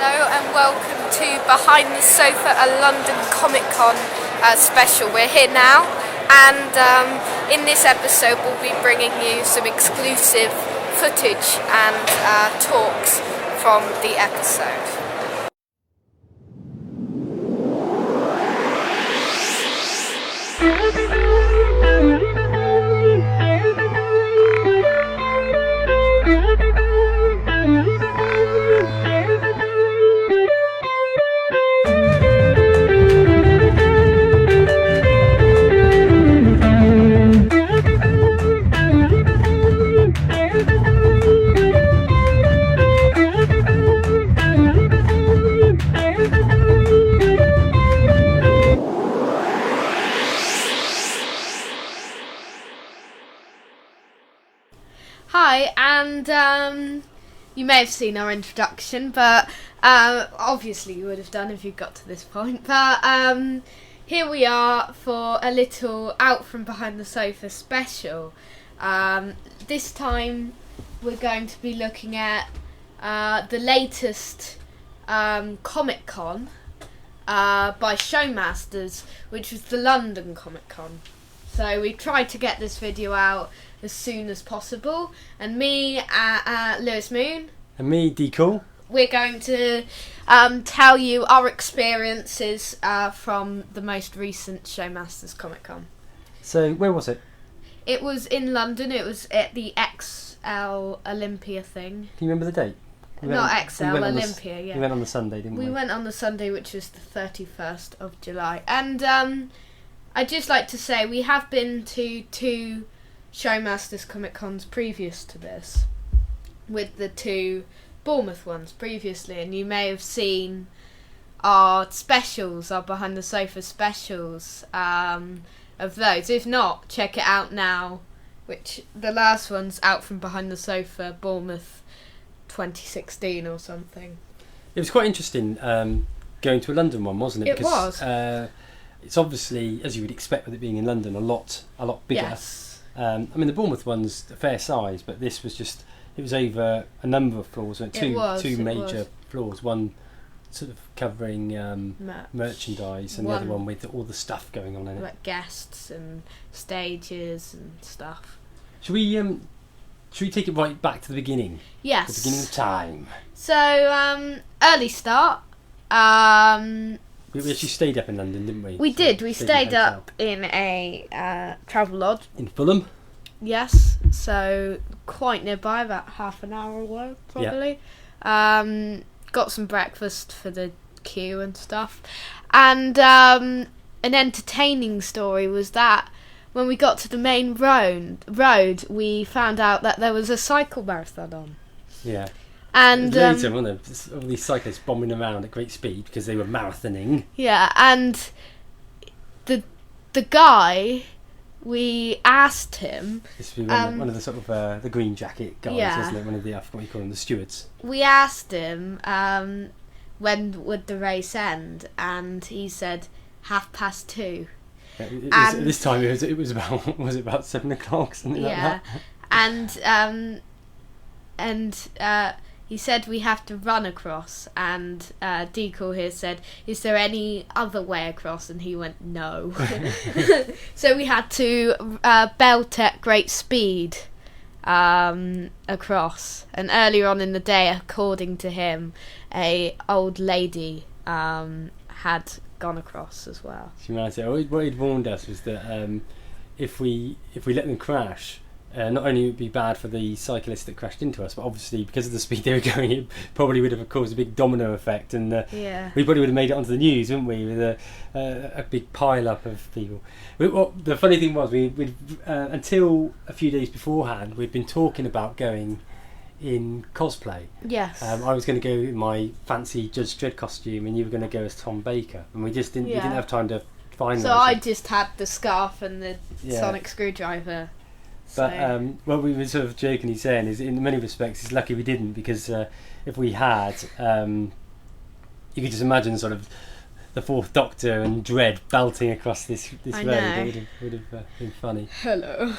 Hello and welcome to Behind the Sofa, a London Comic Con special. We're here now and in this episode we'll be bringing you some exclusive footage and talks from the episode. Hi, and you may have seen our introduction, but obviously you would have done if you got to this point. But here we are for a little Out from Behind the Sofa special. This time we're going to be looking at the latest Comic Con by Showmasters, which was the London Comic Con. So we tried to get this video out as soon as possible, and me, Lewis Moon, and me, Decool, we're going to tell you our experiences from the most recent Showmasters Comic Con. So where was it? It was in London. It was at the XL Olympia thing. Can you remember the date? Not XL, Olympia, yeah. We went on the Sunday, didn't we? We went on the Sunday, which was the 31st of July. And I'd just like to say we have been to two Showmasters Comic Cons previous to this, with the two Bournemouth ones previously, and you may have seen our specials, our Behind the Sofa specials of those. If not, check it out now, which the last one's Out from Behind the Sofa Bournemouth 2016 or something. It was quite interesting going to a London one, wasn't it? It was. It's obviously, as you would expect with it being in London, a lot bigger. Yes. I mean, the Bournemouth one's a fair size, but this was just, it was over a number of floors, two major floors, one sort of covering merchandise and the other one with all the stuff going on in it. Like guests and stages and stuff. Should we take it right back to the beginning? Yes. The beginning of time. So, early start. We actually stayed up in London, didn't we? We did. We stayed up in a travel lodge. In Fulham? Yes. So, quite nearby, about half an hour away, probably. Yeah. Got some breakfast for the queue and stuff. And an entertaining story was that when we got to the main road, we found out that there was a cycle marathon on. Yeah. And later, wasn't there? All these cyclists bombing around at great speed because they were marathoning. Yeah, and the guy, we asked him. This would be one of the sort of the green jacket guys, yeah. Isn't it? One of the, I forgot what you call them, the stewards. We asked him when would the race end, and he said 2:30. Yeah, this time it was about, was it about 7 o'clock, something like that? And he said we have to run across, and Decool here said, is there any other way across? And he went, no. So we had to belt at great speed across. And earlier on in the day, according to him, a old lady had gone across as well. What he'd warned us was that if we let them crash, not only would it be bad for the cyclists that crashed into us, but obviously because of the speed they were going, it probably would have caused a big domino effect, and we probably would have made it onto the news, wouldn't we, with a big pile-up of people. The funny thing was, we'd until a few days beforehand, we'd been talking about going in cosplay. Yes. I was going to go in my fancy Judge Dredd costume, and you were going to go as Tom Baker, and we just didn't. We didn't have time to find. So I just had the scarf and the sonic screwdriver. But what we were sort of jokingly saying is, in many respects, it's lucky we didn't, because if we had, you could just imagine sort of the Fourth Doctor and Dredd belting across this road. It would have been funny. Hello.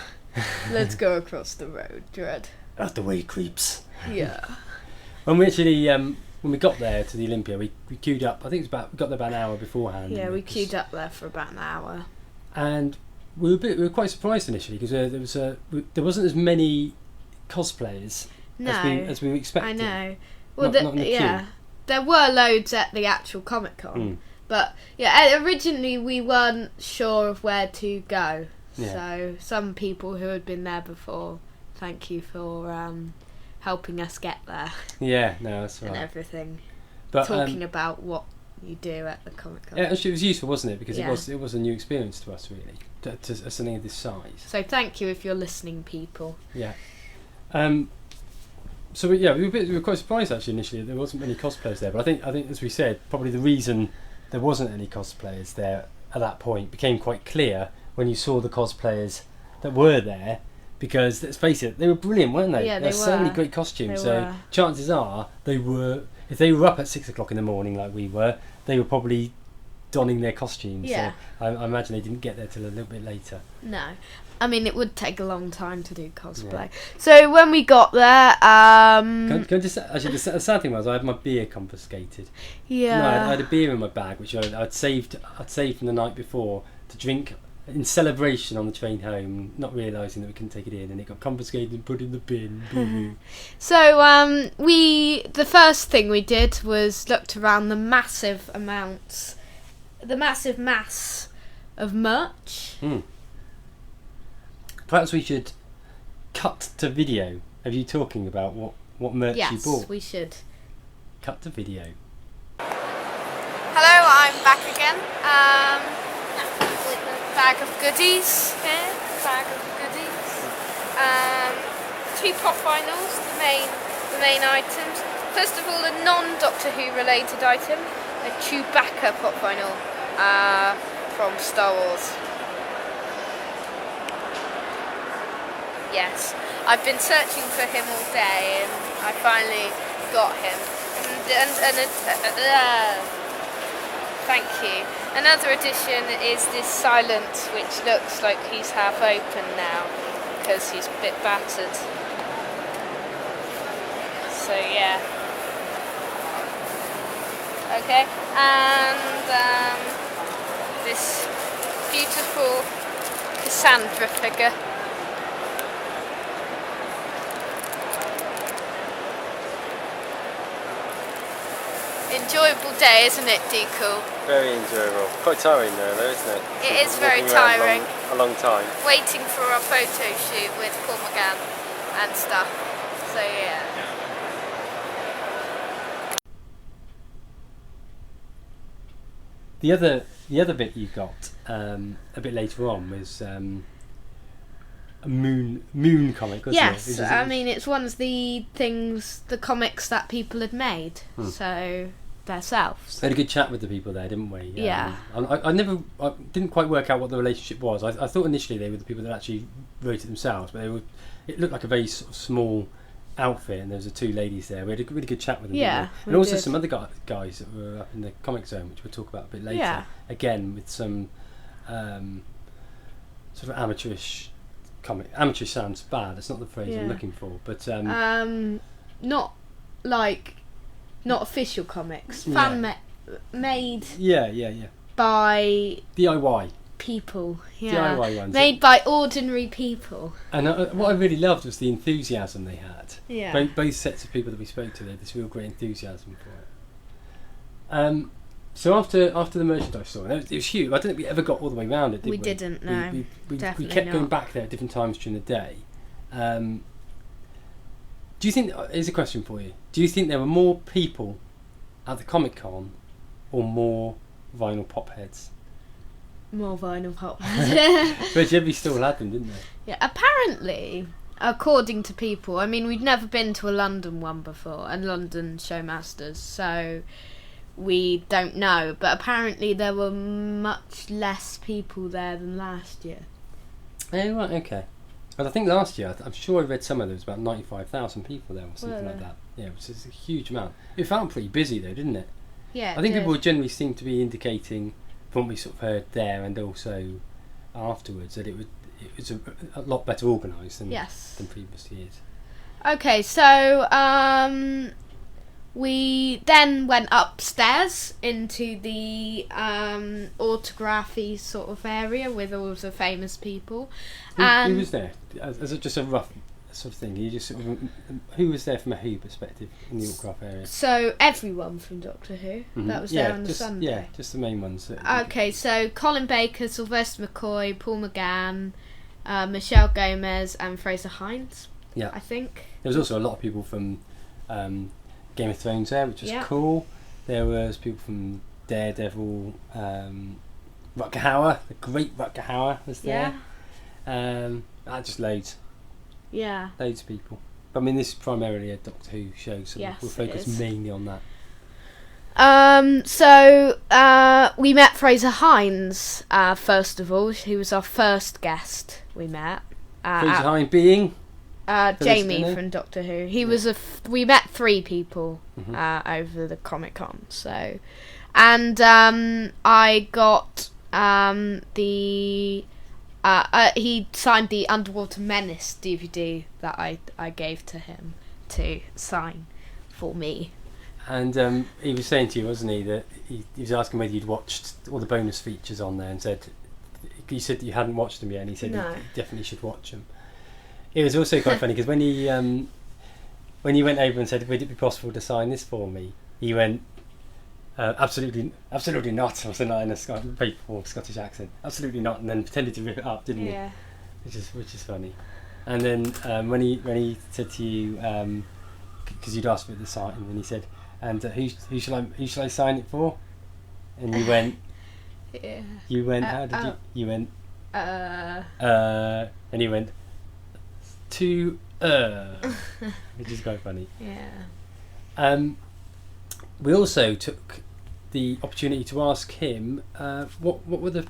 Let's go across the road, Dredd. Out the way, creeps. Yeah. When we actually when we got there to the Olympia, we queued up. I think we got there about an hour beforehand. Yeah, we queued up there for about an hour. And we were quite surprised initially because there wasn't as many cosplayers as we expected. I know. Well, not in the queue. There were loads at the actual Comic Con, but originally we weren't sure of where to go. Yeah. So some people who had been there before, thank you for helping us get there. Yeah, no, that's right. And everything. But talking about what you do at the Comic Con. Yeah, actually, it was useful, wasn't it? Because Yeah. it was a new experience to us, really, to something of this size. So thank you if you're listening, people. Yeah. So we were quite surprised actually initially. There wasn't many cosplayers there, but I think as we said, probably the reason there wasn't any cosplayers there at that point became quite clear when you saw the cosplayers that were there. Because let's face it, they were brilliant, weren't they? Yeah, There they were so many were. great costumes. They So were. chances are if they were up at 6 o'clock in the morning like we were, they were probably donning their costumes. Yeah. So I imagine they didn't get there till a little bit later. No. I mean, it would take a long time to do cosplay. Yeah. So when we got there, Can I just actually the sad thing was I had my beer confiscated. yeah. No, I had a beer in my bag which I'd saved from the night before to drink in celebration on the train home, not realising that we couldn't take it in, and it got confiscated and put in the bin. Boo. So the first thing we did was looked around the massive mass of merch. Perhaps we should cut to video of you talking about what merch you Yes, bought. we should. Cut to video. Hello, I'm back again. With a bag of goodies here. Two pop vinyls, the main items. First of all, a non-Doctor Who related item, a Chewbacca pop vinyl from Star Wars. Yes, I've been searching for him all day, and I finally got him. Thank you. Another addition is this Silence, which looks like he's half open now because he's a bit battered. So yeah. Okay, and this beautiful Cassandra figure. Enjoyable day, isn't it, Deco? Very enjoyable. Quite tiring though, isn't it? It is very Walking around tiring. A long time. Waiting for our photo shoot with Paul McGann and stuff. So yeah. The other bit you got a bit later on was a moon comic, wasn't it? Yes, I mean it's one of the comics that people had made, so themselves. We had a good chat with the people there, didn't we? Yeah. I didn't quite work out what the relationship was. I thought initially they were the people that actually wrote it themselves, but it looked like a very sort of small outfit, and there was the two ladies there. We had a really good chat with them. Yeah, didn't we? we And also did. some other guys that were up in the Comic Zone, which we'll talk about a bit later. Yeah. Again, with some sort of amateurish comic. Amateurish sounds bad. That's not the phrase Yeah. I'm looking for. But Not official comics, Yeah. made yeah. by DIY. people. Yeah. DIY ones. Made by ordinary people. And what I really loved was the enthusiasm they had. Yeah. Both sets of people that we spoke to, they had this real great enthusiasm for it. So after the merchandise store, and it was huge. I don't think we ever got all the way around it, did we? We didn't, no. We Definitely kept going not. back there at different times during the day. Do you think, here's a question for you, do you think there were more people at the Comic Con or more vinyl pop heads? More vinyl pop. But every still had them, didn't they? Yeah, apparently, according to people, I mean, we'd never been to a London one before, and London Showmasters, so we don't know. But apparently, there were much less people there than last year. Oh, right, okay. But I think last year, I'm sure I read somewhere there was about 95,000 people there or something Were like there? that. Yeah, it was a huge amount. It felt pretty busy though, didn't it? Yeah, I think it people did. generally seem to be indicating, from what we sort of heard there and also afterwards, that it was a lot better organised than Yes. previous years. Okay, so we then went upstairs into the autography sort of area with all of the famous people. Who was there? As just a rough sort of thing, you just sort of, who was there from a Who perspective in the autograph area? So everyone from Doctor Who that was there on the Sunday. Yeah, just the main ones. Okay, so Colin Baker, Sylvester McCoy, Paul McGann, Michelle Gomez, and Fraser Hines. Yeah, I think there was also a lot of people from Game of Thrones there, which was cool. There was people from Daredevil, Rutger Hauer, the great Rutger Hauer was there. Just loads. Yeah. Loads of people. But I mean, this is primarily a Doctor Who show, so we'll focus mainly on that. So we met Fraser Hines first of all. He was our first guest we met. Fraser Hines being Jamie from Doctor Who. He was we met 3 people over the Comic-Con. So, and I got he signed the Underwater Menace DVD that I gave to him to sign for me. And he was saying to you, wasn't he, that he was asking whether you'd watched all the bonus features on there, and said you said that you hadn't watched them yet, and he said no. You definitely should watch them. It was also quite funny because when he went over and said, "Would it be possible to sign this for me?" he went, "Absolutely, absolutely not." I was saying that in a Scottish accent. Absolutely not, and then pretended to rip it up, didn't he? Which is funny. And then when he said to you, because you'd asked for the sign, and he said, "And who shall I sign it for?" And you went, you went, how did you? You went, and he went, to which is quite funny. Yeah. We also took the opportunity to ask him what were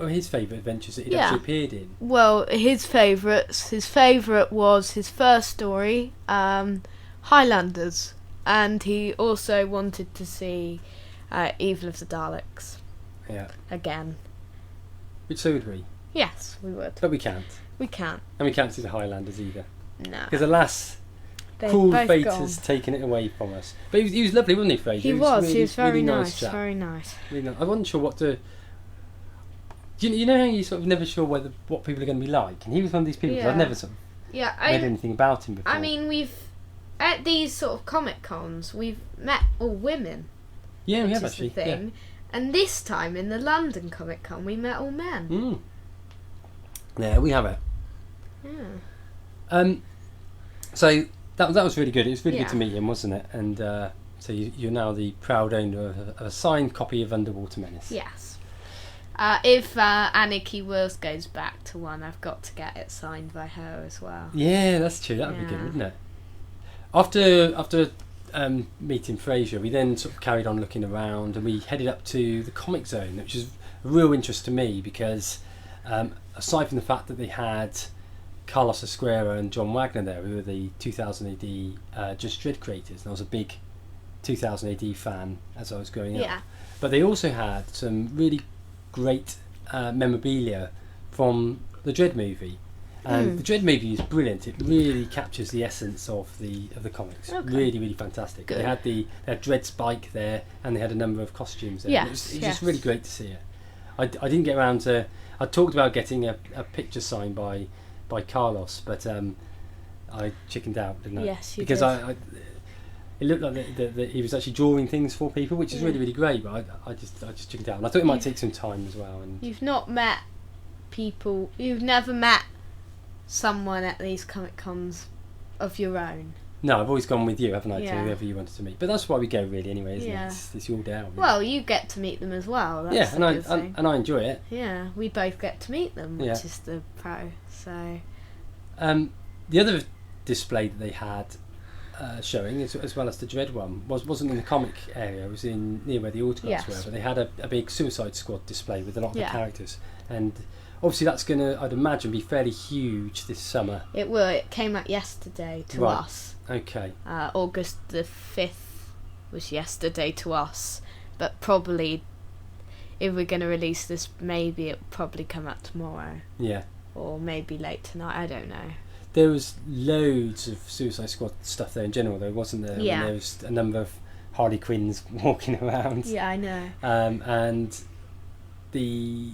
his favourite adventures that he'd actually appeared in. Well, his favourite was his first story, Highlanders, and he also wanted to see Evil of the Daleks. Yeah. Again. Which so would we. Yes, we would. But we can't. We can't. And we can't see the Highlanders either. No. Because alas, cruel fate has taken it away from us. But he was lovely, wasn't he, Fraser? He was really, very really nice. chap. Very nice. Really nice. I wasn't sure what to... You know how you sort of never sure what people are going to be like? And he was one of these people, I've never sort of read anything about him before. I mean, at these sort of Comic-Cons, we've met all women. Yeah, we have actually. The thing. Yeah. And this time in the London Comic-Con, we met all men. Mm. Yeah, we have it. Yeah. So that was really good. It was really good to meet him, wasn't it? And so you're now the proud owner of a signed copy of Underwater Menace. Yes. If Anarchy Wheels goes back to one, I've got to get it signed by her as well. Yeah, that's true. That would be good, wouldn't it? After meeting Fraser, we then sort of carried on looking around, and we headed up to the Comic Zone, which is a real interest to me because aside from the fact that they had Carlos Esquerra and John Wagner there, who were the 2000 AD Just Dread creators, and I was a big 2000 AD fan as I was growing up. But they also had some really great memorabilia from the Dread movie. And the Dread movie is brilliant. It really captures the essence of the comics. Okay. Really, really fantastic. Good. They had Dread Spike there, and they had a number of costumes there. Yes, it was just really great to see it. I didn't get around to... I talked about getting a picture signed by Carlos, but I chickened out, didn't I? Yes, you because did. It looked like that he was actually drawing things for people, which is really, really great. But I just chickened out, and I thought it might take some time as well. And you've not met people. You've never met someone at these Comic Cons of your own. No, I've always gone with you, haven't I, to whoever you wanted to meet. But that's why we go, really, anyway, isn't it? It's your day out. Really. Well, you get to meet them as well. That's and I enjoy it. Yeah, we both get to meet them, which is the pro. So, the other display that they had showing, as well as the Dread one, wasn't in the comic area. It was near where the autographs were. But they had a big Suicide Squad display with a lot of the characters, and obviously that's going to, I'd imagine, be fairly huge this summer. It will. It came out yesterday to us. Okay. August the 5th was yesterday to us, but probably if we're going to release this, maybe it'll probably come out tomorrow. Yeah. Or maybe late tonight, I don't know. There was loads of Suicide Squad stuff there in general, though, wasn't there? Yeah. And there was a number of Harley Quinn's walking around. Yeah, I know. And the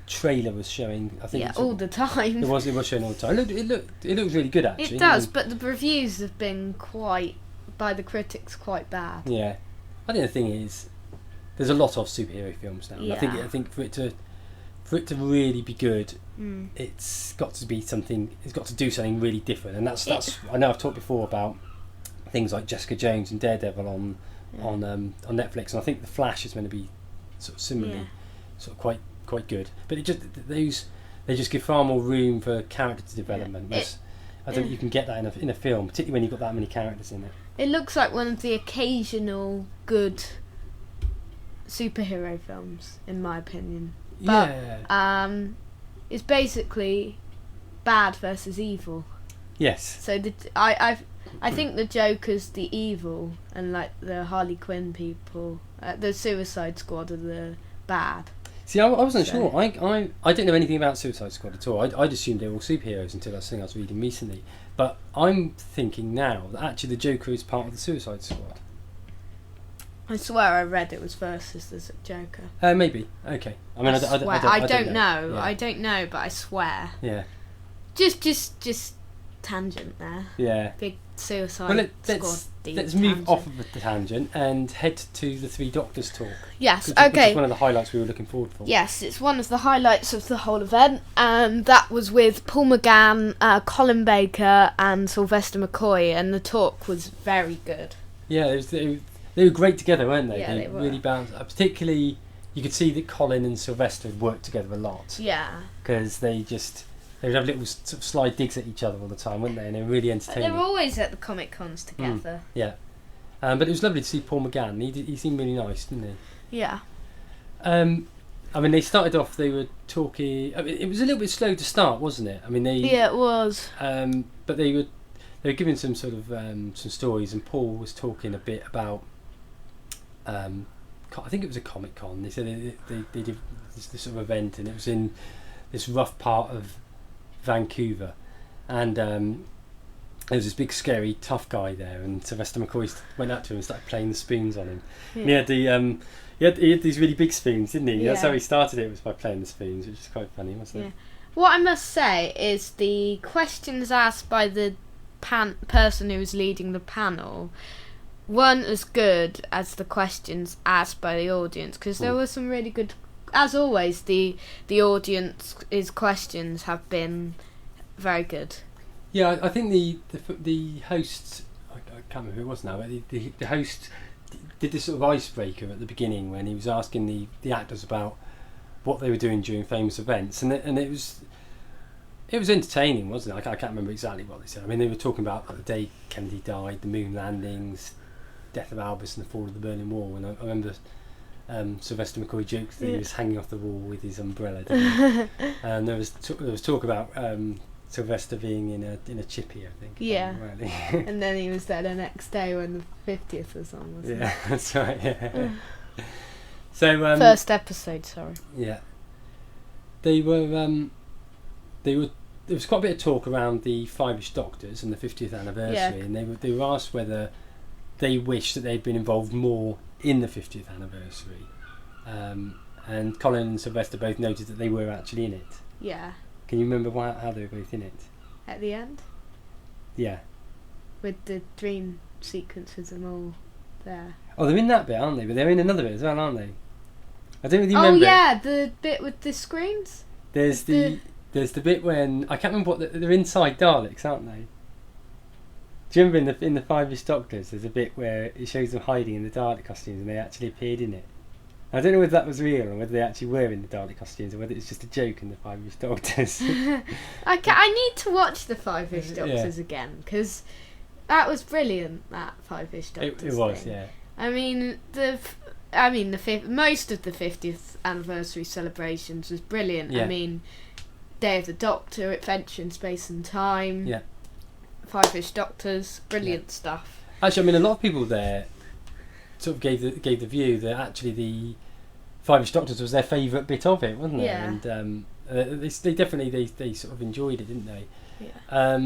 trailer was showing. I think all the time. It was showing all the time. It looked really good actually. It does, but the reviews have been by the critics quite bad. Yeah, I think the thing is, there's a lot of superhero films now. Yeah. I think for it to really be good, it's got to be something. It's got to do something really different, and that's. I know I've talked before about things like Jessica Jones and Daredevil on Netflix, and I think The Flash is meant to be sort of similarly, sort of quite good. But they just give far more room for character development. Yeah. I don't think you can get that in a film, particularly when you've got that many characters in it. It looks like one of the occasional good superhero films, in my opinion. But, it's basically bad versus evil. Yes. So I think the Joker's the evil, and like the Harley Quinn people, the Suicide Squad are the bad. See, I wasn't sure. I didn't know anything about Suicide Squad at all. I'd assumed they were all superheroes until that thing I was reading recently. But I'm thinking now that actually the Joker is part of the Suicide Squad. I swear I read it was versus the Joker. Maybe. Okay. I mean, I don't know. Yeah. I don't know, but I swear. Yeah. Just tangent there. Yeah. Big Suicide Squad. Let's move off of the tangent and head to the Three Doctors talk. Yes, which okay. is one of the highlights we were looking forward for. Yes, it's one of the highlights of the whole event, and that was with Paul McGann, Colin Baker, and Sylvester McCoy, and the talk was very good. Yeah, they were great together, weren't they? Yeah, they were. Really balanced. Particularly, you could see that Colin and Sylvester had worked together a lot. Yeah. Because they would have little sort of sly digs at each other all the time, wouldn't they? And they were really entertaining. They were always at the Comic Cons together. Yeah. But it was lovely to see Paul McGann. He seemed really nice, didn't he? Yeah. I mean, they started off. They were talking. I mean, it was a little bit slow to start, wasn't it? I mean, Yeah, it was. But they were giving some sort of some stories, and Paul was talking a bit about. I think it was a Comic Con. They said they did this sort of event, and it was in this rough part of Vancouver, and there was this big scary tough guy there, and Sylvester McCoy went up to him and started playing the spoons on him. Yeah. And he had these really big spoons, didn't he? Yeah. That's how he started it, was by playing the spoons, which is quite funny, wasn't it? What I must say is the questions asked by the person who was leading the panel weren't as good as the questions asked by the audience, because there were some really good. As always, the audience's questions have been very good. Yeah, I think the host, I can't remember who it was now, but the host did this sort of icebreaker at the beginning when he was asking the actors about what they were doing during famous events, and it was entertaining, wasn't it? I can't remember exactly what they said. I mean, they were talking about the day Kennedy died, the moon landings, death of Albus, and the fall of the Berlin Wall, and I remember. Sylvester McCoy joked that he was hanging off the wall with his umbrella, didn't he? And there was talk about Sylvester being in a chippy, I think. Yeah. And then he was there the next day when the 50th was on, wasn't Yeah, that's right. Yeah. So first episode, sorry. Yeah. There was quite a bit of talk around the Five-ish Doctors and the 50th anniversary, and they were asked whether they wished that they'd been involved more in the 50th anniversary, and Colin and Sylvester both noted that they were actually in it. Yeah. Can you remember how they were both in it? At the end? Yeah. With the dream sequences and all there. Oh, they're in that bit, aren't they? But they're in another bit as well, aren't they? I don't really remember. Oh yeah, the bit with the screens? There's the bit when, I can't remember they're inside Daleks, aren't they? Do you remember in the Five-ish Doctors, there's a bit where it shows them hiding in the Dalek costumes and they actually appeared in it. I don't know whether that was real or whether they actually were in the Dalek costumes or whether it's just a joke in the Five-ish Doctors. I need to watch the Five-ish Doctors again, because that was brilliant, that Five-ish Doctors It was, thing. yeah. I mean, most of the 50th anniversary celebrations was brilliant. Yeah. I mean, Day of the Doctor, Adventure in Space and Time. Yeah. Five-ish Doctors, brilliant stuff. Actually, I mean, a lot of people there sort of gave the view that actually the Five-ish Doctors was their favourite bit of it, wasn't it? Yeah. And they definitely they sort of enjoyed it, didn't they? Yeah.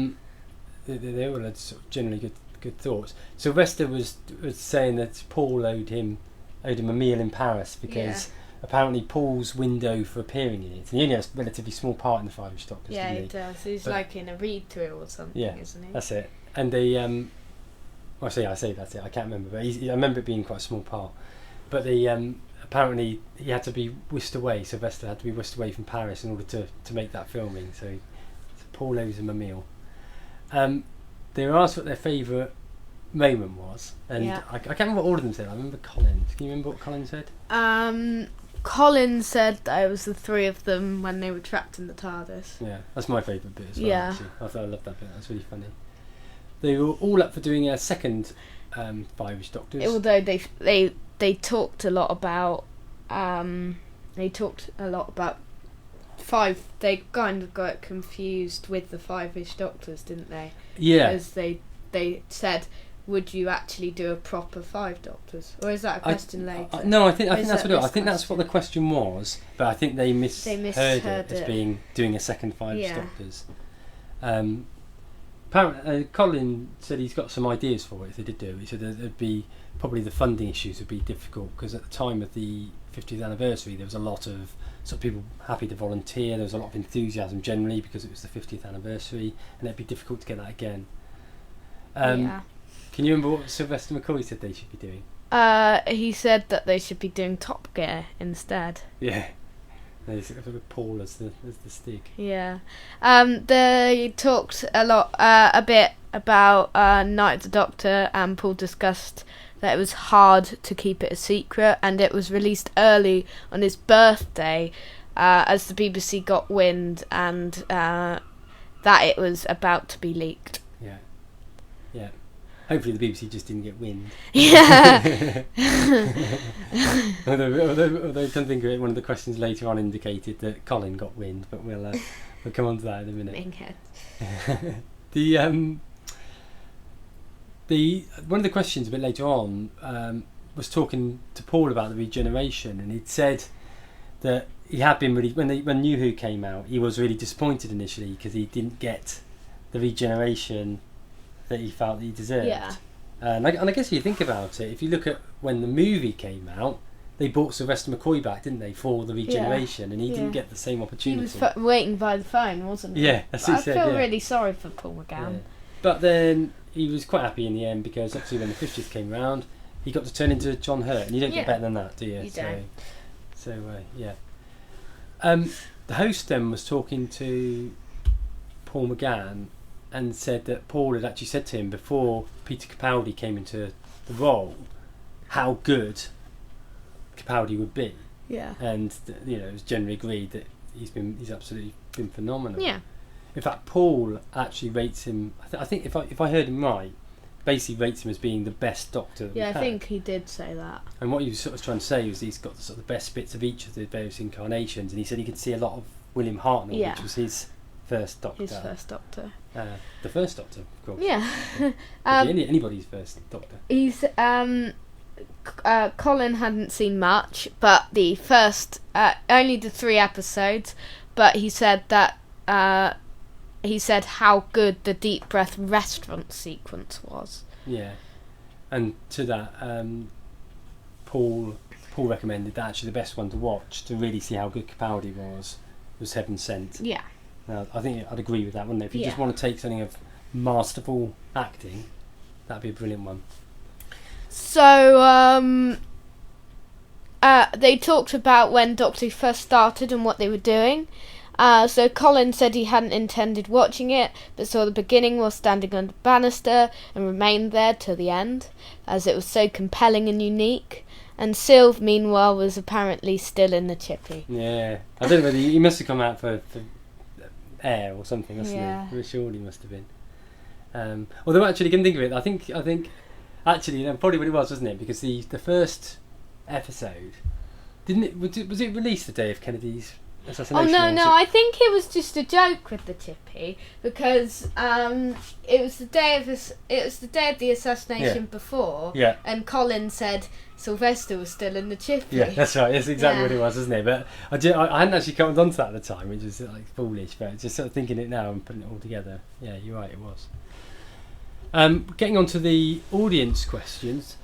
They all had sort of generally good thoughts. Sylvester was saying that Paul owed him a meal in Paris because apparently Paul's window for appearing in it, and he only has a relatively small part in the Five Doctors. Yeah, he does. He's like in a read-through or something, isn't he? That's it. And they, I say that's it. I can't remember, but I remember it being quite a small part. But they apparently he had to be whisked away. Sylvester had to be whisked away from Paris in order to make that filming. So Paul owes him a meal. They were asked what their favourite moment was, and I can't remember what all of them said. I remember Colin. Can you remember what Colin said? Colin said that it was the three of them when they were trapped in the TARDIS. Yeah, that's my favourite bit as well. Yeah, actually. I loved that bit. That's really funny. They were all up for doing a second Five Doctors. Although they talked a lot about five. They kind of got confused with the Five-ish Doctors, didn't they? Yeah. Because they said, would you actually do a proper Five Doctors, or is that a question later? No, I think that's what it was. I think that's what the question was, but I think they misheard it as being doing a second Five Doctors. Apparently, Colin said he's got some ideas for it if they did do it. He said there'd be probably the funding issues would be difficult because at the time of the 50th anniversary there was a lot of sort of people happy to volunteer. There was a lot of enthusiasm generally because it was the 50th anniversary, and it'd be difficult to get that again. Can you remember what Sylvester McCoy said they should be doing? He said that they should be doing Top Gear instead. Yeah. With Paul as the stick. Yeah. They talked a bit about Night of the Doctor, and Paul discussed that it was hard to keep it a secret, and it was released early on his birthday as the BBC got wind, and that it was about to be leaked. Yeah. Yeah. Hopefully the BBC just didn't get wind. Yeah. although come think of it, one of the questions later on indicated that Colin got wind, but we'll come on to that in a minute. One of the questions a bit later on was talking to Paul about the regeneration, and he'd said that he had been really when New Who came out, he was really disappointed initially because he didn't get the regeneration that he felt that he deserved. Yeah. And I guess if you think about it, if you look at when the movie came out, they brought Sylvester McCoy back, didn't they, for the regeneration, and he didn't get the same opportunity. He was waiting by the phone, wasn't he? Yeah, that's what he said. I feel really sorry for Paul McGann. Yeah. But then he was quite happy in the end because obviously when the 50th came round, he got to turn into John Hurt, and you don't get better than that, do you? You don't. So yeah. The host then was talking to Paul McGann and said that Paul had actually said to him before Peter Capaldi came into the role how good Capaldi would be. Yeah. And it was generally agreed that he's absolutely been phenomenal. Yeah. In fact, Paul actually rates him. I think if I heard him right, basically rates him as being the best Doctor. Yeah, I think he did say that. And what he was sort of trying to say was he's got sort of the best bits of each of the various incarnations, and he said he could see a lot of William Hartnell, which was his first Doctor. His first Doctor. The first Doctor, of course. Yeah. Anybody's first Doctor. He's Colin hadn't seen much, but the first only the 3 episodes, but he said that he said how good the Deep Breath restaurant sequence was. Yeah. And to that, Paul recommended that actually the best one to watch to really see how good Capaldi was Heaven Sent. Yeah. Now, I think I'd agree with that, wouldn't I? If you just want to take something of masterful acting, that'd be a brilliant one. So, they talked about when Doctor Who first started and what they were doing. So Colin said he hadn't intended watching it, but saw the beginning while standing on the banister and remained there till the end, as it was so compelling and unique. And Sylve, meanwhile, was apparently still in the chippy. Yeah. I don't know whether he must have come out for air or something, mustn't he? I'm sure he must have been. Although actually, can think of it, I think actually, probably what it was, wasn't it? Because the first episode, was it released the day of Kennedy's assassination? Oh no, I think it was just a joke with the chippy because it was the day of the assassination before. Yeah. And Colin said Sylvester was still in the chippy. Yeah, that's right. That's exactly what it was, isn't it? But I hadn't actually come on to that at the time, which is like foolish. But just sort of thinking it now and putting it all together. Yeah, you're right. It was. Getting on to the audience questions.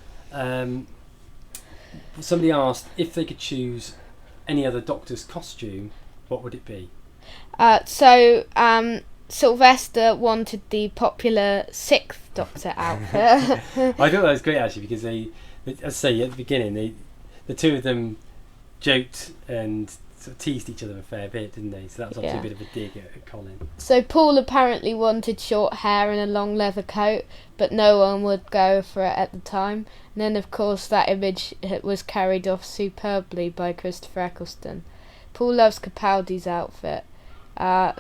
Somebody asked if they could choose any other Doctor's costume, what would it be? Sylvester wanted the popular 6th Doctor outfit. I thought that was great actually, because they as I say at the beginning, the two of them joked and sort of teased each other a fair bit, didn't they? So that was obviously a bit of a dig at Colin. So Paul apparently wanted short hair and a long leather coat, but no one would go for it at the time. And then of course that image was carried off superbly by Christopher Eccleston. Paul loves Capaldi's outfit.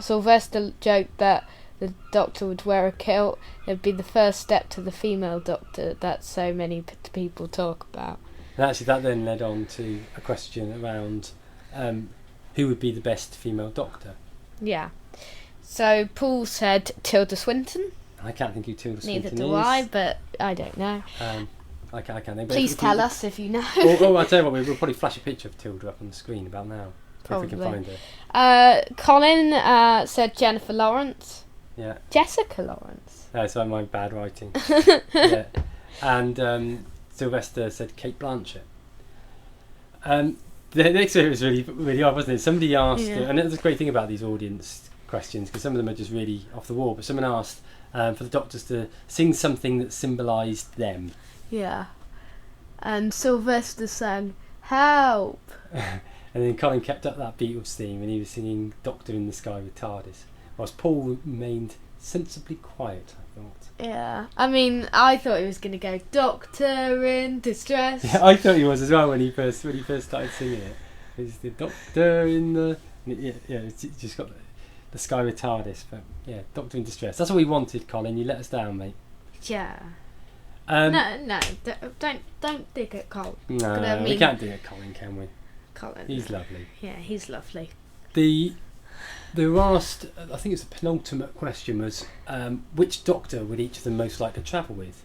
Sylvester joked that the Doctor would wear a kilt. It would be the first step to the female Doctor that so many people talk about. And actually that then led on to a question around who would be the best female Doctor. Yeah. So Paul said Tilda Swinton. I can't think who Tilda Swinton is. Neither do I, but I don't know. I can't think. Please tell us if you know. I'll tell you what, we'll probably flash a picture of Tilda up on the screen about now. Probably. If we can find her. Colin said Jennifer Lawrence. Yeah. Jessica Lawrence. So my bad writing. Yeah. And Sylvester said Kate Blanchett. The next one was really odd, wasn't it? Somebody asked, and that's a great thing about these audience questions, because some of them are just really off the wall, but someone asked for the Doctors to sing something that symbolised them. Yeah. And Sylvester sang, "Help!" And then Colin kept up that Beatles theme and he was singing Doctor in the Sky with TARDIS, whilst Paul remained sensibly quiet, I thought. Yeah. I mean, I thought he was going to go, "Doctor in Distress." Yeah, I thought he was as well when he first started singing it. It's the Doctor in the... Yeah, it's just got the Sky with TARDIS, but yeah, Doctor in Distress. That's what we wanted, Colin. You let us down, mate. Yeah. No, don't dig at Colin. No, we can't dig at Colin, can we? Colin. He's lovely. Yeah, he's lovely. They were asked, I think it's the penultimate question was, which Doctor would each of them most like to travel with?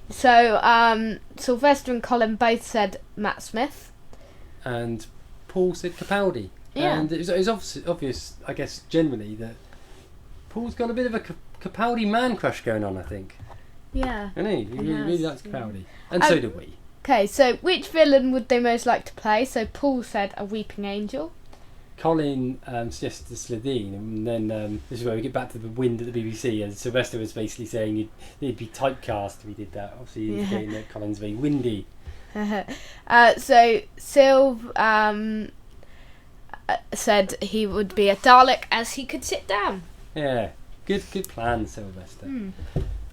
So, Sylvester and Colin both said Matt Smith. And Paul said Capaldi. Yeah. And it was obvious, I guess, generally, that Paul's got a bit of a Capaldi man crush going on, I think. Yeah. And he really likes Capaldi. And so do we. Okay, so which villain would they most like to play? So Paul said a weeping angel. Colin suggested Slitheen, and then this is where we get back to the wind at the BBC, and Sylvester was basically saying he'd be typecast if he did that. Obviously, he's saying that Colin's very windy. So Sylv said he would be a Dalek as he could sit down. Yeah, good plan, Sylvester.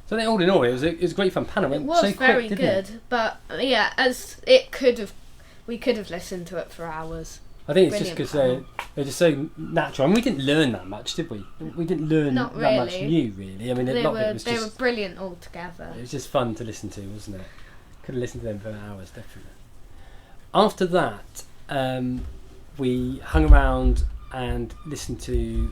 So then, all in all, it was a great fun panel. It was so very quick, good, but yeah, we could have listened to it for hours. I think it's just because they're just so natural. I mean, we didn't learn that much, did we? We didn't learn that much new, really. I mean, they were brilliant all together. It was just fun to listen to, wasn't it? Could have listened to them for hours, definitely. After that, we hung around and listened to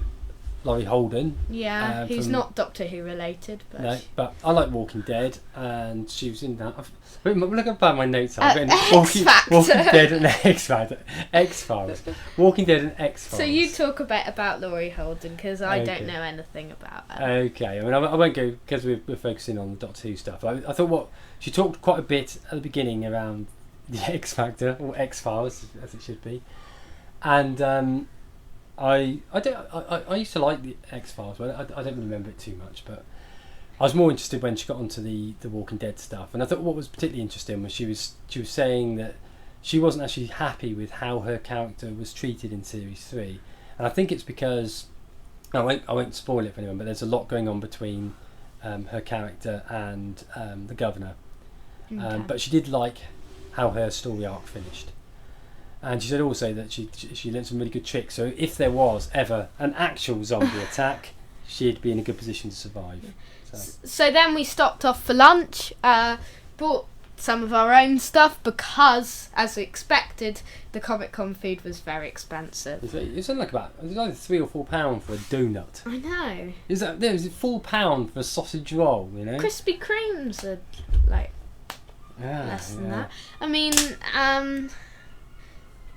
Laurie Holden. Yeah, he's not Doctor Who related, but no. But I like Walking Dead, and she was in that. Look at my notes. Walking Dead and X-Files. Walking Dead and X-Files. So you talk a bit about Laurie Holden, because I don't know anything about her. Okay, I mean I won't go because we're focusing on the Doctor Who stuff. I thought she talked quite a bit at the beginning around the X Factor or X-Files as it should be, and. I used to like the X-Files, but I don't remember it too much. But I was more interested when she got onto the Walking Dead stuff, and I thought what was particularly interesting was she was saying that she wasn't actually happy with how her character was treated in Series 3, and I think it's because I won't spoil it for anyone, but there's a lot going on between her character and the Governor, but she did like how her story arc finished. And she said also that she learned some really good tricks. So if there was ever an actual zombie attack, she'd be in a good position to survive. So then we stopped off for lunch, bought some of our own stuff because, as we expected, the Comic-Con food was very expensive. It's like about £3 or £4 for a donut. I know. Is it £4 for a sausage roll? You know. Krispy Kremes are like less than that.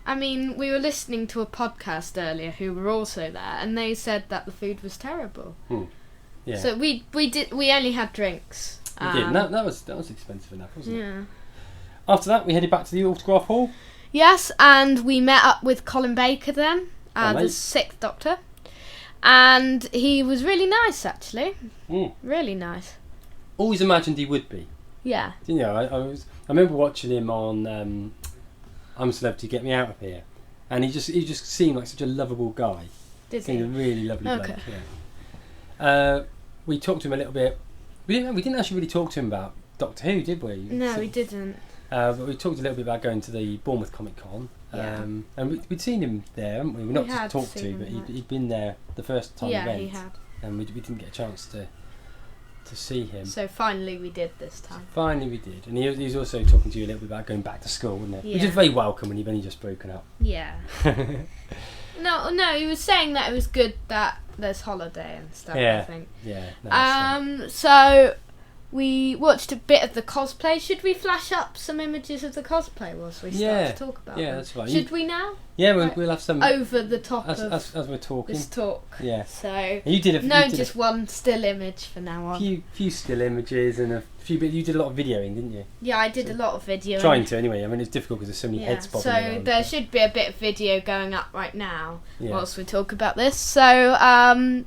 I mean, we were listening to a podcast earlier who were also there, and they said that the food was terrible. Yeah. So we only had drinks. We did. And that was expensive enough, wasn't it? Yeah. After that, we headed back to the autograph hall. Yes, and we met up with Colin Baker then, the mate. 6th Doctor. And he was really nice, actually. Really nice. Always imagined he would be. Yeah. Didn't you? I remember watching him on I'm a Celebrity, Get Me Out of Here. And he just seemed like such a lovable guy. Did Seemed he? a really lovely bloke, Okay. yeah. We talked to him a little bit. We didn't actually really talk to him about Doctor Who, did we? No, we didn't. But we talked a little bit about going to the Bournemouth Comic Con. Yeah. And we'd seen him there, hadn't we? Not We just had talked to, seen but him, he'd been there the first time we Yeah, went. he had. And we didn't get a chance to see him. So finally we did this time. Finally we did. And he was also talking to you a little bit about going back to school, wasn't it? Which Yeah. is very welcome when you've only just broken up. Yeah. No, he was saying that it was good that there's holiday and stuff, Yeah. I think. Yeah. No, that's right. So we watched a bit of the cosplay. Should we flash up some images of the cosplay whilst we start to talk about Yeah, them? that's right. Should we now? Yeah, Right. we'll have some Over the top as of we're talking. this talk. Yeah. So You did just one still image for now a on. few still images and a few bit. You did a lot of videoing, didn't you? Yeah, I did a lot of video. Trying to anyway. I mean, it's difficult because there's so many heads bobbing so around. there should be a bit of video going up right now Yeah. whilst we talk about this. So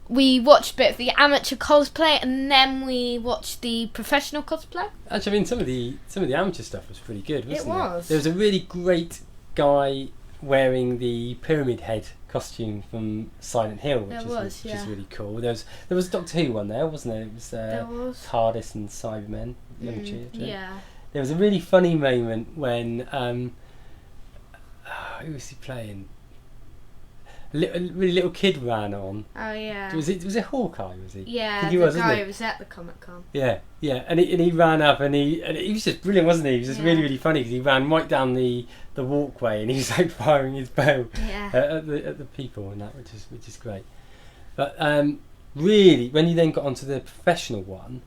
we watched a bit of the amateur cosplay and then we watched the professional cosplay. Actually, I mean, some of the amateur stuff was pretty good, wasn't it? was. There was a really great guy wearing the Pyramid Head costume from Silent Hill, which is really cool. There was a Doctor Who one there, wasn't there? It was There was. TARDIS and Cybermen, young children. Yeah. There was a really funny moment when who was he playing? A really little kid ran on. Oh yeah. Was it Hawkeye? Was he? I Yeah, think he the was, wasn't guy he? who was at the Comic Con. Yeah, and he ran up and he was just brilliant, wasn't he? He was just really, really funny because he ran right down the walkway and he was like firing his bow Yeah. at the people and that, which is great. But really, when you then got onto the professional one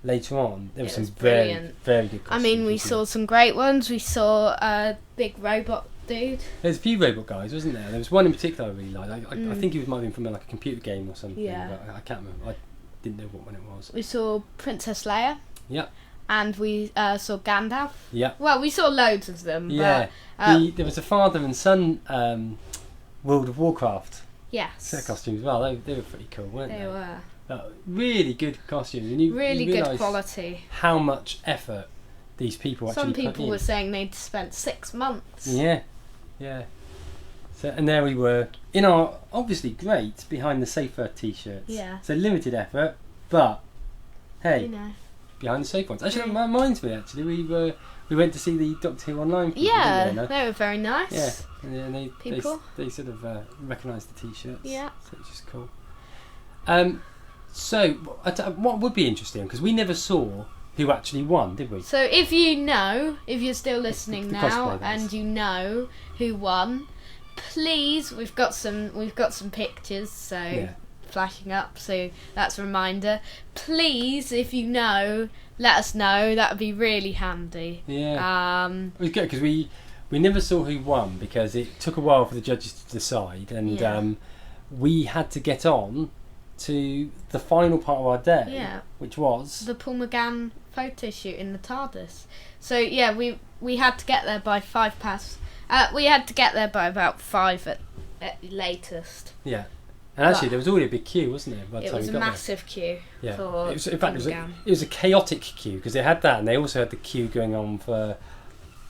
later on, there was some was very, brilliant. very good costumes. I mean, we wasn't saw some great ones. We saw a big robot dude. There's a few robot guys, wasn't there? There was one in particular I really liked. I think he might have been from like a computer game or something. Yeah. But I can't remember. I didn't know what one it was. We saw Princess Leia. Yeah. And we saw Gandalf. Yeah. Well, we saw loads of them. Yeah. But, There was a father and son World of Warcraft yes. set costumes as well. They were pretty cool, weren't they? They were. Really good costumes. And you Really you good realise quality. how much effort these people actually Some put people in. were saying they'd spent 6 months. Yeah. So, and there we were in our obviously great behind the safer t-shirts. Yeah. So limited effort, but hey, You know. behind the safe ones. Actually, that reminds me. Actually, we went to see the Doctor Who online. People, Yeah, didn't we? they were very nice. Yeah, and they People. they sort of recognised the t-shirts. Yeah. So it's just cool. So what would be interesting, because we never saw who actually won, did we? So if you're still listening The now cosplay, that and is. you know who won, please, we've got some pictures, so flashing up, so that's a reminder. Please, if you know, let us know. That would be really handy. Yeah. It was good because we never saw who won because it took a while for the judges to decide, and we had to get on to the final part of our day, which was the Paul McGann photo shoot in the TARDIS. So yeah, we had to get there by 5 past. We had to get there by about 5 at latest. Yeah. And actually, there was already a big queue, wasn't there? By the It time was we a got massive queue. there. Yeah. For It was, in fact, McGann. it was a chaotic queue because they had that, and they also had the queue going on for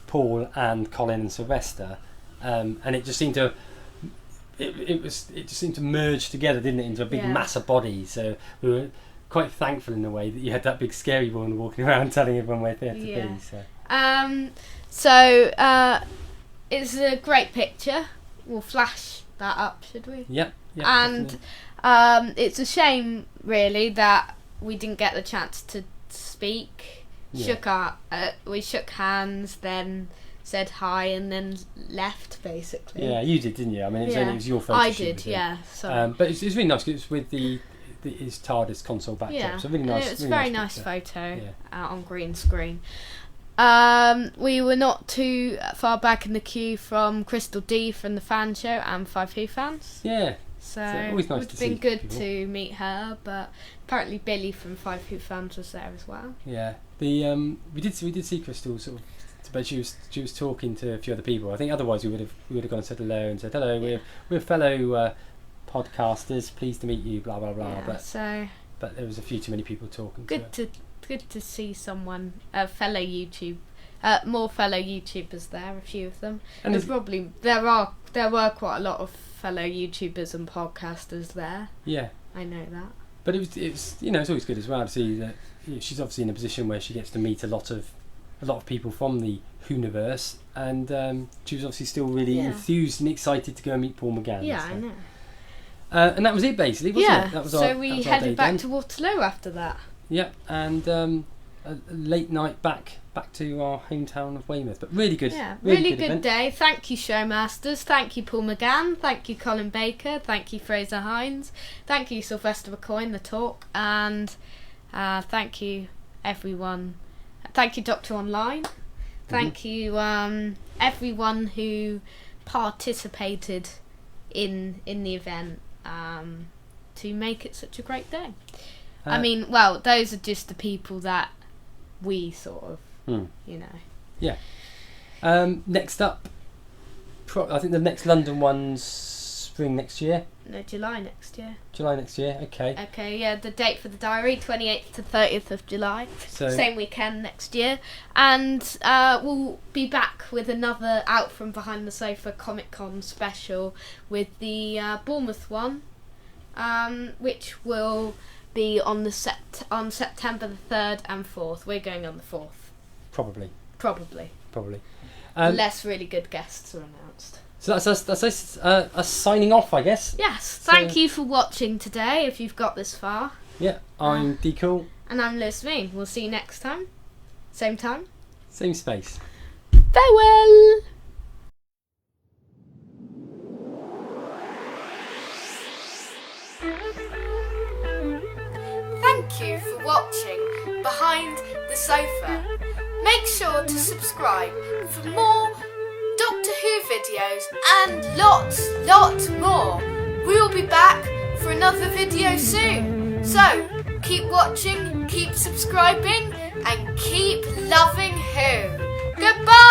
Paul and Colin and Sylvester, and it just seemed to. It just seemed to merge together, didn't it, into a big mass of bodies. So we were quite thankful in a way that you had that big scary one walking around telling everyone where they had to be. So it's a great picture. We'll flash that up, should we? Yep. And it's a shame, really, that we didn't get the chance to speak. Yeah. We shook hands, then said hi, and then left, basically. Yeah, you did, didn't you? I mean, it was your photo I shoot, did, wasn't it? yeah. So. But it's really nice because it's with his TARDIS console backdrop. Yeah, So really nice. it was a really very nice nice picture. photo Yeah. out on green screen. We were not too far back in the queue from Crystal D from the fan show and 5 Who fans. Yeah. So always nice it would to have been see good people. to meet her, but apparently Billy from Five Who Fans was there as well. Yeah, we did see Crystal sort of, but she was talking to a few other people. I think otherwise we would have gone and said hello and said hello. We're fellow podcasters. Pleased to meet you. Blah blah blah. Yeah, but there was a few too many people talking. Good to see someone, more fellow YouTubers there. A few of them, and there were quite a lot of fellow YouTubers and podcasters there. Yeah, I know that. But it was it's always good as well to see that she's obviously in a position where she gets to meet a lot of people from the Whoniverse, and she was obviously still really enthused and excited to go and meet Paul McGann. Yeah, I know. And that was it basically, wasn't it? That was we headed back to Waterloo after that. Yeah, and a late night back to our hometown of Weymouth, but really good. Yeah, really good day. Thank you, Showmasters. Thank you, Paul McGann. Thank you, Colin Baker. Thank you, Fraser Hines. Thank you, Sylvester McCoy, The Talk, and thank you, everyone. Thank you, Doctor Online. Thank you, everyone who participated in the event to make it such a great day. I mean, well, those are just the people that we sort of, Yeah. Next up, I think the next London one's spring next year. No, July next year. July next year, okay. Okay, yeah, the date for the diary, 28th to 30th of July. So, same weekend next year. And we'll be back with another Out From Behind the Sofa Comic Con special with the Bournemouth one, which will be on September the 3rd and 4th. We're going on the 4th. Probably. Unless really good guests are announced. So that's us signing off, I guess. Yes, thank you for watching today, if you've got this far. Yeah, I'm D-Cool. And I'm Liz Mean. We'll see you next time. Same time. Same space. Farewell! Thank you for watching Behind the Sofa. Make sure to subscribe for more Doctor Who videos and lots more. We will be back for another video soon. So, keep watching, keep subscribing, and keep loving Who. Goodbye!